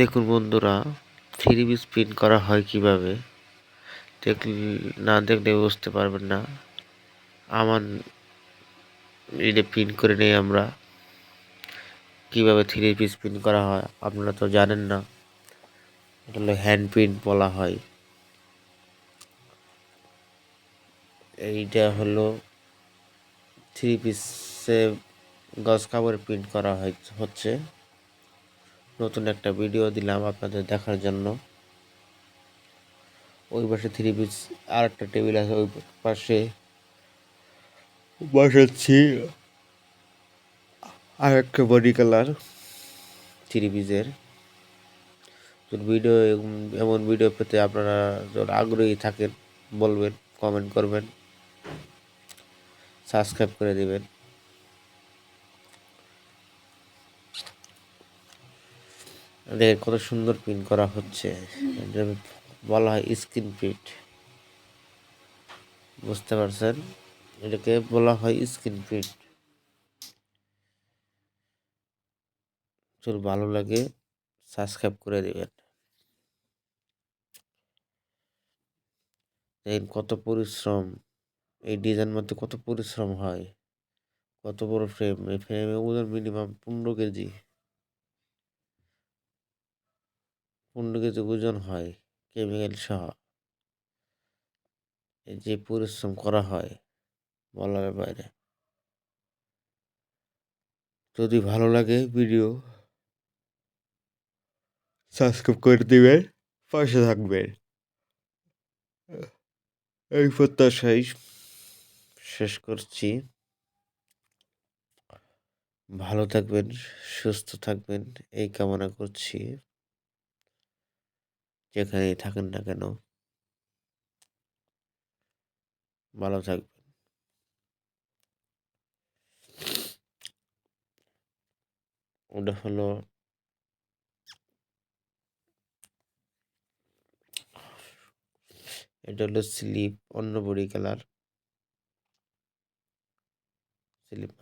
দেখুন বন্ধুরা, three piece print করা হয় কিভাবে না দেখলে বুঝতে পারবেন না। আমার এটা প্রিন্ট করে নেই আমরা। কিভাবে থ্রি পিস প্রিন্ট করা হয় আপনারা তো জানেন না। এটা হলো হ্যান্ড প্রিন্ট বলা হয়। এইটা হলো থ্রি পিসে গজ কাপড় প্রিন্ট করা হচ্ছে। নতুন একটা ভিডিও দিলাম আপনাদের দেখার জন্য। ওই পাশে থ্রি পিস আর একটা টেবিল আছে, ওই পাশে বসাচ্ছি আর একটা বডি কালার থ্রি পিসের। তো ভিডিও এমন ভিডিও পেতে আপনারা যারা আগ্রহী থাকেন বলবেন, কমেন্ট করবেন, সাবস্ক্রাইব করে দিবেন। দেখেন কত সুন্দর প্রিন্ট করা হচ্ছে। এটা বলা হয় স্ক্রিন প্রিন্ট, বুঝতে পারছেন? এটাকে বলা হয় স্ক্রিন প্রিন্ট। যদি ভালো লাগে সাবস্ক্রাইব করে দিবেন। দেখেন কত পরিশ্রম, এই ডিজাইন মধ্যে কত পরিশ্রম হয়। কত বড় ফ্রেম, এই ফ্রেমে ওজন মিনিমাম 15 কেজি। 15 কেজি ওজন হয় কেমিক্যাল সহ। এই যে পরিশ্রম করা হয় বলার বাইরে। যদি ভালো লাগে ভিডিও সাবস্ক্রাইব করে দিবেন, পাশে থাকবেন। এই প্রত্যাশাই শেষ করছি। ভালো থাকবেন, সুস্থ থাকবেন এই কামনা করছি। যেখানেই থাকেন না কেন ভালো থাকবেন। ওটা হলো এটা হলো স্লিপ, অন্য বডি কালার স্লিপ।